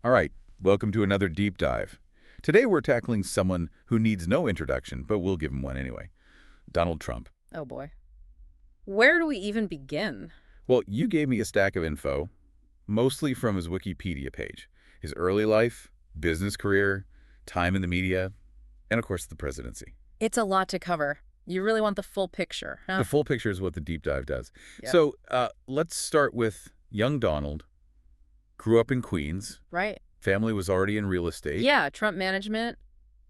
All right, welcome to another deep dive. Today we're tackling someone who needs no introduction, but we'll give him one anyway. Donald Trump. Oh boy. Where do we even begin? Well, you gave me a stack of info, mostly from his Wikipedia page. His early life, business career, time in the media, and of course the presidency. It's a lot to cover. You really want the full picture, huh? The full picture is what the deep dive does. Yep. So let's start with young Donald. Grew up in Queens. Right. Family was already in real estate. Yeah, Trump management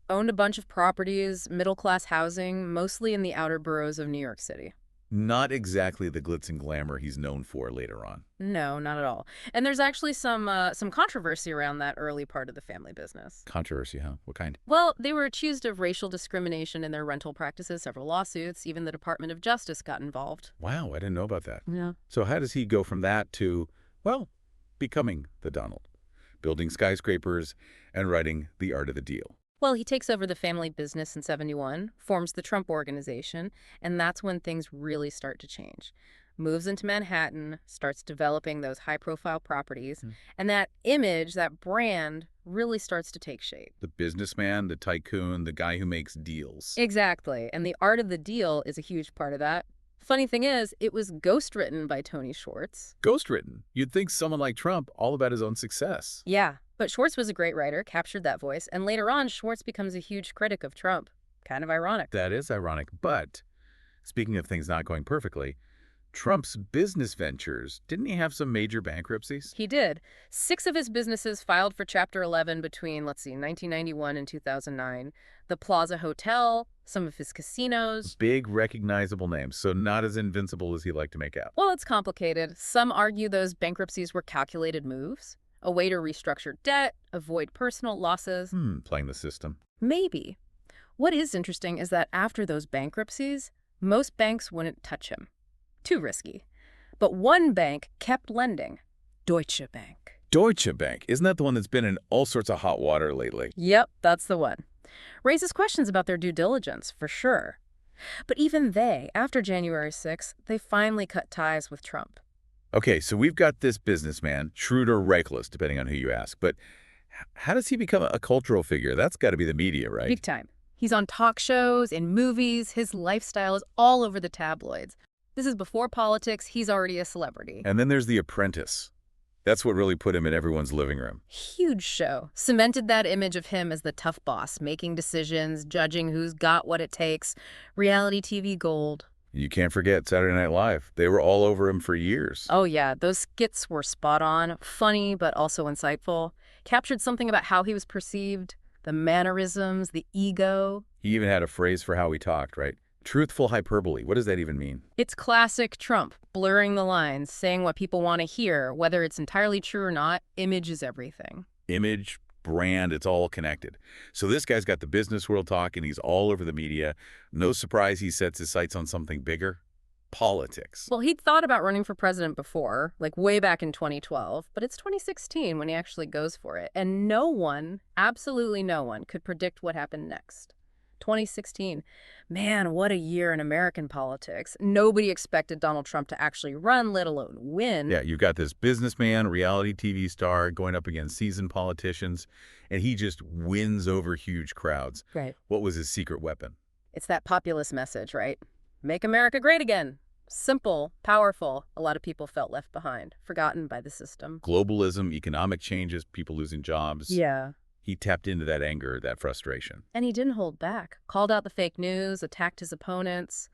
owned a bunch of properties, middle-class housing, mostly in the outer boroughs of New York City. Not exactly the glitz and glamour he's known for later on. No, not at all. And there's actually some controversy around that early part of the family business. Controversy, huh? What kind? Well, they were accused of racial discrimination in their rental practices, several lawsuits, even the Department of Justice got involved. Wow, I didn't know about that. Yeah. So how does he go from that to, well, becoming the Donald, building skyscrapers and writing The Art of the Deal? Well, he takes over the family business in '71, forms the Trump Organization, and that's when things really start to change. Moves into Manhattan, starts developing those high-profile properties, and that image, that brand, really starts to take shape. The businessman, the tycoon, the guy who makes deals. Exactly, and The Art of the Deal is a huge part of that. Funny thing is, it was ghostwritten by Tony Schwartz. Ghostwritten. You'd think someone like Trump, all about his own success. Yeah, but Schwartz was a great writer, captured that voice, and later on, Schwartz becomes a huge critic of Trump. Kind of ironic. That is ironic. But speaking of things not going perfectly, Trump's business ventures, didn't he have some major bankruptcies? He did. 6 of his businesses filed for Chapter 11 between, 1991 and 2009. The Plaza Hotel, some of his casinos. Big, recognizable names, so not as invincible as he liked to make out. Well, it's complicated. Some argue those bankruptcies were calculated moves, a way to restructure debt, avoid personal losses. Playing the system. Maybe. What is interesting is that after those bankruptcies, most banks wouldn't touch him. Too risky. But one bank kept lending. Deutsche Bank. Deutsche Bank. Isn't that the one that's been in all sorts of hot water lately? Yep, that's the one. Raises questions about their due diligence, for sure. But even they, after January 6th, they finally cut ties with Trump. Okay, so we've got this businessman, shrewd or reckless, depending on who you ask. But how does he become a cultural figure? That's got to be the media, right? Big time. He's on talk shows, in movies, his lifestyle is all over the tabloids. This is before politics, he's already a celebrity. And then there's The Apprentice. That's what really put him in everyone's living room. Huge show. Cemented that image of him as the tough boss, making decisions, judging who's got what it takes. Reality TV gold. You can't forget Saturday Night Live. They were all over him for years. Oh yeah, those skits were spot on, funny but also insightful. Captured something about how he was perceived, the mannerisms, the ego. He even had a phrase for how he talked, right? Truthful hyperbole. What does that even mean? It's classic Trump, blurring the lines, saying what people want to hear, whether it's entirely true or not. Image is everything. Image, brand, it's all connected. So this guy's got the business world talking. He's all over the media. No surprise he sets his sights on something bigger. Politics. Well, he'd thought about running for president before, like way back in 2012, but it's 2016 when he actually goes for it. And no one, absolutely no one, could predict what happened next. 2016. Man, what a year in American politics. Nobody expected Donald Trump to actually run, let alone win. Yeah, you've got this businessman, reality TV star going up against seasoned politicians, and he just wins over huge crowds. Right. What was his secret weapon? It's that populist message, right? Make America great again. Simple, powerful. A lot of people felt left behind, forgotten by the system. Globalism, economic changes, people losing jobs. Yeah. He tapped into that anger, that frustration. And he didn't hold back. Called out the fake news, attacked his opponents,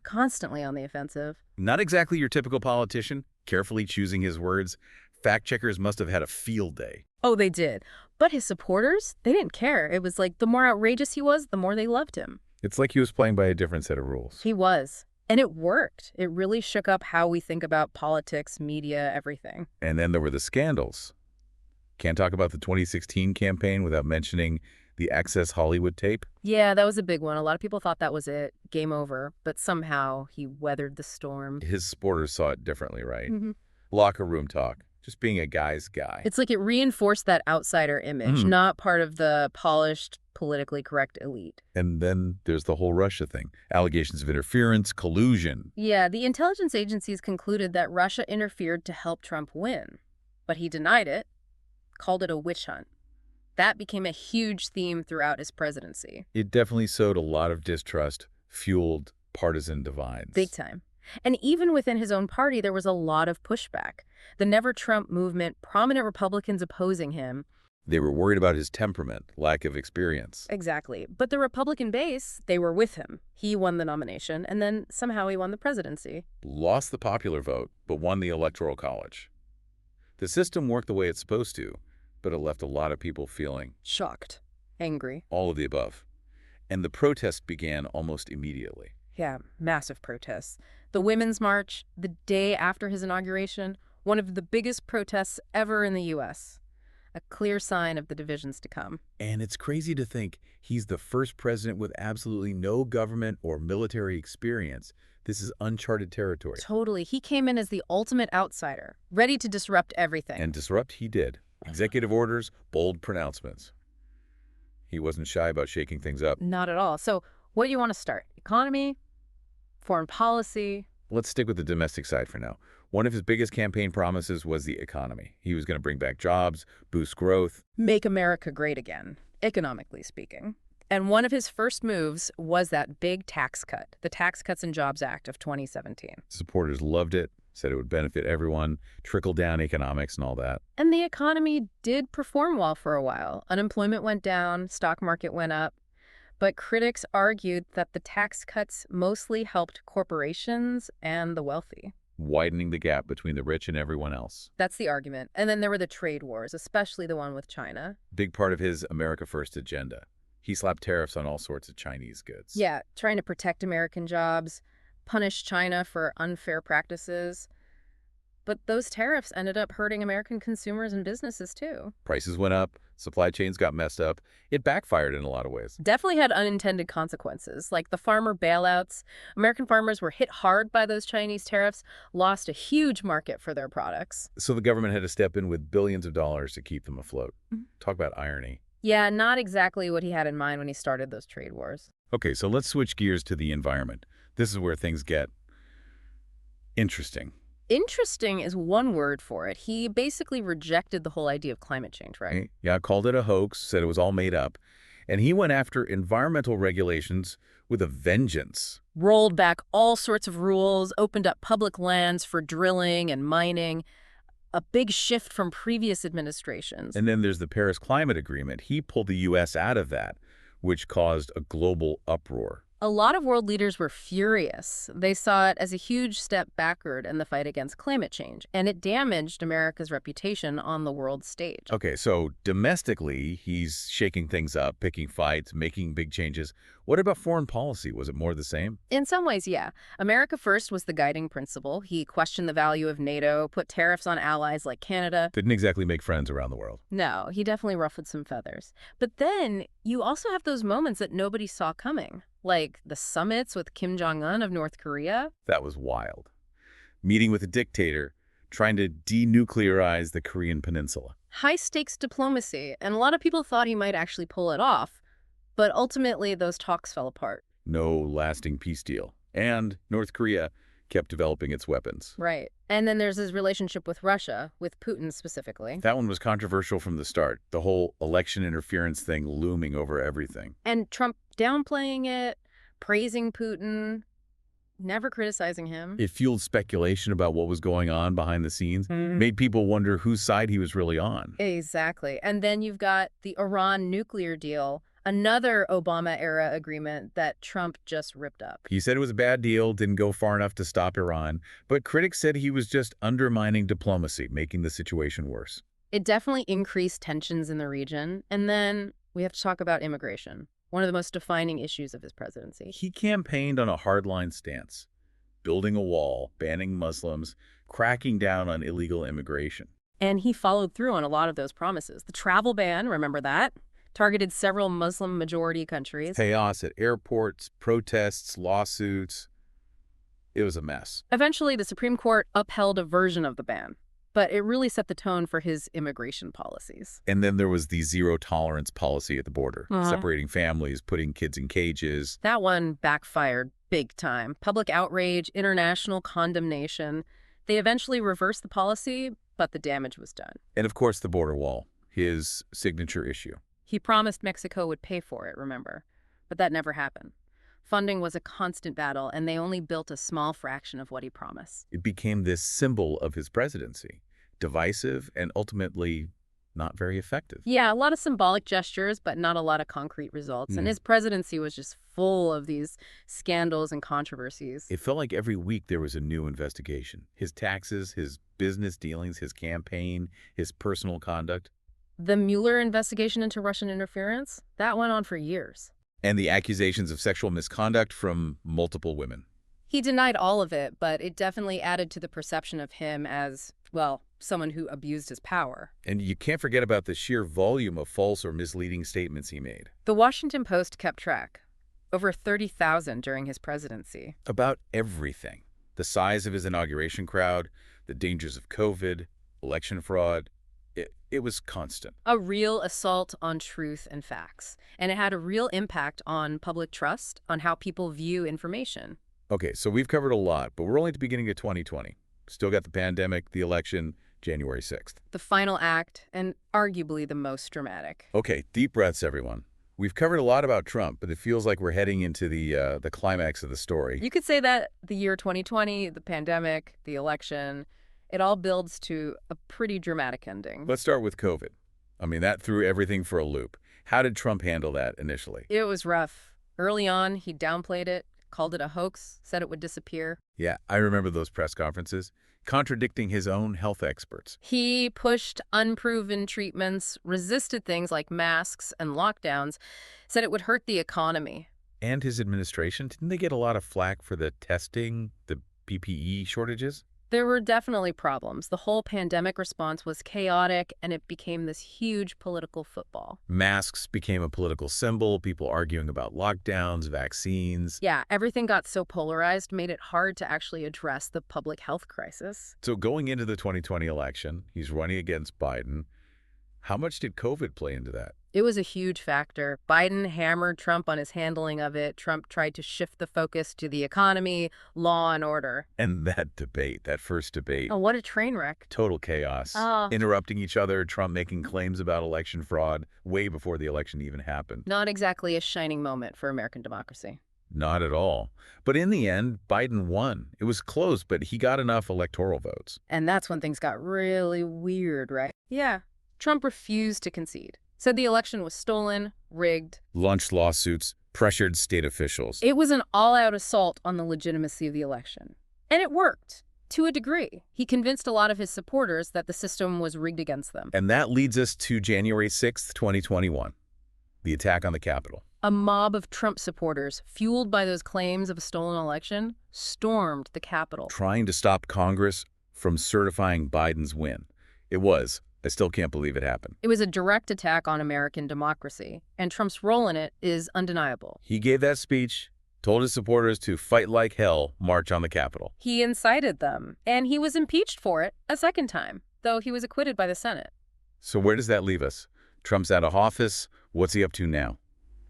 constantly on the offensive. Not exactly your typical politician, carefully choosing his words. Fact checkers must have had a field day. Oh, they did. But his supporters, they didn't care. It was like the more outrageous he was, the more they loved him. It's like he was playing by a different set of rules. He was. And it worked. It really shook up how we think about politics, media, everything. And then there were the scandals. Can't talk about the 2016 campaign without mentioning the Access Hollywood tape. Yeah, that was a big one. A lot of people thought that was it. Game over. But somehow he weathered the storm. His supporters saw it differently, right? Locker room talk. Just being a guy's guy. It's like it reinforced that outsider image, not part of the polished, politically correct elite. And then there's the whole Russia thing. Allegations of interference, collusion. Yeah, the intelligence agencies concluded that Russia interfered to help Trump win. But he denied it. called it a witch hunt. That became a huge theme throughout his presidency. It definitely sowed a lot of distrust, fueled partisan Big divides. time. And even within his own party, there was a lot of pushback. The Never Trump movement, prominent Republicans opposing him. They were worried about his temperament, lack of experience. Exactly. But the Republican base, they were with him. He won the nomination, and then somehow he won the presidency. Lost the popular vote, but won the Electoral College. The system worked the way it's supposed to, but it left a lot of people feeling Shocked. Angry. all of the above. And the protest began almost immediately. Yeah, massive protests. The Women's March, the day after his inauguration, one of the biggest protests ever in the U.S. A clear sign of the divisions to come. And it's crazy to think he's the first president with absolutely no government or military experience. This is uncharted territory. Totally. He came in as the ultimate outsider, ready to disrupt everything. And disrupt he did. Executive orders, bold pronouncements. He wasn't shy about shaking things up. Not at all. So what do you want to start? Economy? Foreign policy? Let's stick with the domestic side for now. One of his biggest campaign promises was the economy. He was going to bring back jobs, boost growth. Make America great again, economically speaking. And one of his first moves was that big tax cut, the Tax Cuts and Jobs Act of 2017. Supporters loved it, said it would benefit everyone, trickle-down economics and all that. And the economy did perform well for a while. Unemployment went down, stock market went up. But critics argued that the tax cuts mostly helped corporations and the wealthy. Widening the gap between the rich and everyone else. That's the argument. And then there were the trade wars, especially the one with China. Big part of his America First agenda. He slapped tariffs on all sorts of Chinese goods. Yeah, trying to protect American jobs, punish China for unfair practices. But those tariffs ended up hurting American consumers and businesses too. Prices went up, supply chains got messed up. It backfired in a lot of ways. Definitely had unintended consequences, like the farmer bailouts. American farmers were hit hard by those Chinese tariffs, lost a huge market for their products. So the government had to step in with billions of dollars to keep them afloat. Mhm. Talk about irony. Yeah, not exactly what he had in mind when he started those trade wars. Okay, so let's switch gears to the environment. This is where things get interesting. Interesting is one word for it. He basically rejected the whole idea of climate change, right? Yeah, called it a hoax, said it was all made up. And he went after environmental regulations with a vengeance. Rolled back all sorts of rules, opened up public lands for drilling and mining. A big shift from previous administrations. And then there's the Paris Climate Agreement. He pulled the U.S. out of that, which caused a global uproar. A lot of world leaders were furious. They saw it as a huge step backward in the fight against climate change, and it damaged America's reputation on the world stage. Okay, so domestically, he's shaking things up, picking fights, making big changes. What about foreign policy? Was it more the same? In some ways, yeah. America first was the guiding principle. He questioned the value of NATO, put tariffs on allies like Canada. Didn't exactly make friends around the world. No, he definitely ruffled some feathers. But then you also have those moments that nobody saw coming, like the summits with Kim Jong-un of North Korea. That was wild. Meeting with a dictator, trying to denuclearize the Korean peninsula. High-stakes diplomacy, and a lot of people thought he might actually pull it off. But ultimately, those talks fell apart. No lasting peace deal. And North Korea kept developing its weapons. Right. And then there's his relationship with Russia, with Putin specifically. That one was controversial from the start. The whole election interference thing looming over everything. And Trump downplaying it, praising Putin, never criticizing him. It fueled speculation about what was going on behind the scenes, made people wonder whose side he was really on. Exactly. And then you've got the Iran nuclear deal, another Obama-era agreement that Trump just ripped up. He said it was a bad deal, didn't go far enough to stop Iran, but critics said he was just undermining diplomacy, making the situation worse. It definitely increased tensions in the region. And then we have to talk about immigration, one of the most defining issues of his presidency. He campaigned on a hardline stance, building a wall, banning Muslims, cracking down on illegal immigration. And he followed through on a lot of those promises. The travel ban, remember that? Targeted several Muslim-majority countries. Chaos at airports, protests, lawsuits. It was a mess. Eventually, the Supreme Court upheld a version of the ban, but it really set the tone for his immigration policies. And then there was the zero-tolerance policy at the border, separating families, putting kids in cages. That one backfired big time. Public outrage, international condemnation. They eventually reversed the policy, but the damage was done. And of course, the border wall. his signature issue. He promised Mexico would pay for it, remember? But that never happened. Funding was a constant battle, and they only built a small fraction of what he promised. It became this symbol of his presidency, divisive and ultimately not very effective. Yeah, a lot of symbolic gestures, but not a lot of concrete results. And his presidency was just full of these scandals and controversies. It felt like every week there was a new investigation. His taxes, his business dealings, his campaign, his personal conduct. The Mueller investigation into Russian interference, that went on for years. And the accusations of sexual misconduct from multiple women. He denied all of it, but it definitely added to the perception of him as, well, someone who abused his power. And you can't forget about the sheer volume of false or misleading statements he made. The Washington Post kept track. Over 30,000 during his presidency. About everything. The size of his inauguration crowd, the dangers of COVID, election fraud. It was constant. A real assault on truth and facts. And it had a real impact on public trust, on how people view information. Okay, so we've covered a lot, but we're only at the beginning of 2020. Still got the pandemic, the election, January 6th. The final act, and arguably the most dramatic. Okay, deep breaths, everyone. We've covered a lot about Trump, but it feels like we're heading into the climax of the story. You could say that the year 2020, the pandemic, the election, it all builds to a pretty dramatic ending. Let's start with COVID. I mean, that threw everything for a loop. How did Trump handle that initially? It was rough. Early on, he downplayed it, called it a hoax, said it would disappear. Yeah, I remember those press conferences, contradicting his own health experts. He pushed unproven treatments, resisted things like masks and lockdowns, said it would hurt the economy. And his administration, didn't they get a lot of flack for the testing, the PPE shortages? There were definitely problems. The whole pandemic response was chaotic, and it became this huge political football. Masks became a political symbol, people arguing about lockdowns, vaccines. Yeah, everything got so polarized, made it hard to actually address the public health crisis. So going into the 2020 election, he's running against Biden. How much did COVID play into that? It was a huge factor. Biden hammered Trump on his handling of it. Trump tried to shift the focus to the economy, law and order. And that debate, that first debate. Oh, what a train wreck. Total chaos. Oh. Interrupting each other, Trump making claims about election fraud way before the election even happened. Not exactly a shining moment for American democracy. Not at all. But in the end, Biden won. It was close, but he got enough electoral votes. And that's when things got really weird, right? Yeah. Trump refused to concede. Said the election was stolen, rigged. Launched lawsuits, pressured state officials. It was an all-out assault on the legitimacy of the election. And it worked, to a degree. He convinced a lot of his supporters that the system was rigged against them. And that leads us to January 6th, 2021, the attack on the Capitol. A mob of Trump supporters, fueled by those claims of a stolen election, stormed the Capitol. Trying to stop Congress from certifying Biden's win. It was. I still can't believe it happened. It was a direct attack on American democracy, and Trump's role in it is undeniable. He gave that speech, told his supporters to fight like hell, march on the Capitol. He incited them, and he was impeached for it a second time, though he was acquitted by the Senate. So where does that leave us? Trump's out of office. What's he up to now?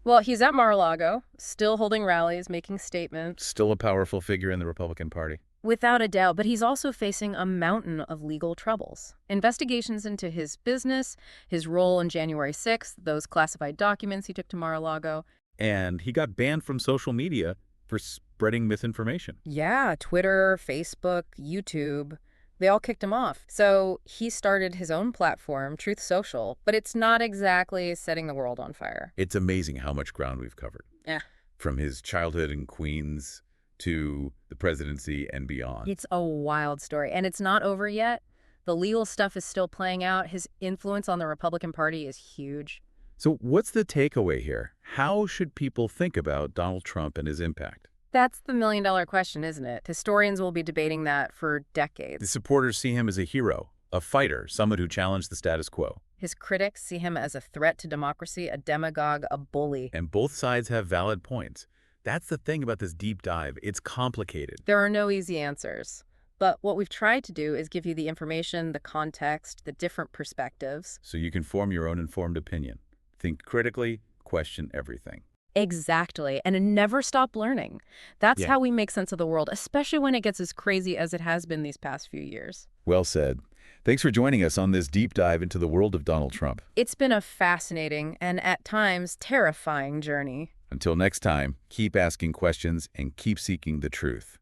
Well, he's at Mar-a-Lago, still holding rallies, making statements. Still a powerful figure in the Republican Party. Without a doubt, but he's also facing a mountain of legal troubles. Investigations into his business, his role on January 6th, those classified documents he took to Mar-a-Lago. And he got banned from social media for spreading misinformation. Yeah, Twitter, Facebook, YouTube, they all kicked him off. So he started his own platform, Truth Social, but it's not exactly setting the world on fire. It's amazing how much ground we've covered. Yeah. From his childhood in Queens to the presidency and beyond. It's a wild story, and it's not over yet. The legal stuff is still playing out. His influence on the Republican Party is huge. So what's the takeaway here? How should people think about Donald Trump and his impact? That's the million-dollar question, isn't it? Historians will be debating that for decades. The supporters see him as a hero, a fighter, someone who challenged the status quo. His critics see him as a threat to democracy, a demagogue, a bully. And both sides have valid points. That's the thing about this deep dive. It's complicated. There are no easy answers. But what we've tried to do is give you the information, the context, the different perspectives. So you can form your own informed opinion. Think critically, question everything. Exactly. And never stop learning. That's how we make sense of the world, especially when it gets as crazy as it has been these past few years. Well said. Thanks for joining us on this deep dive into the world of Donald Trump. It's been a fascinating and at times terrifying journey. Until next time, keep asking questions and keep seeking the truth.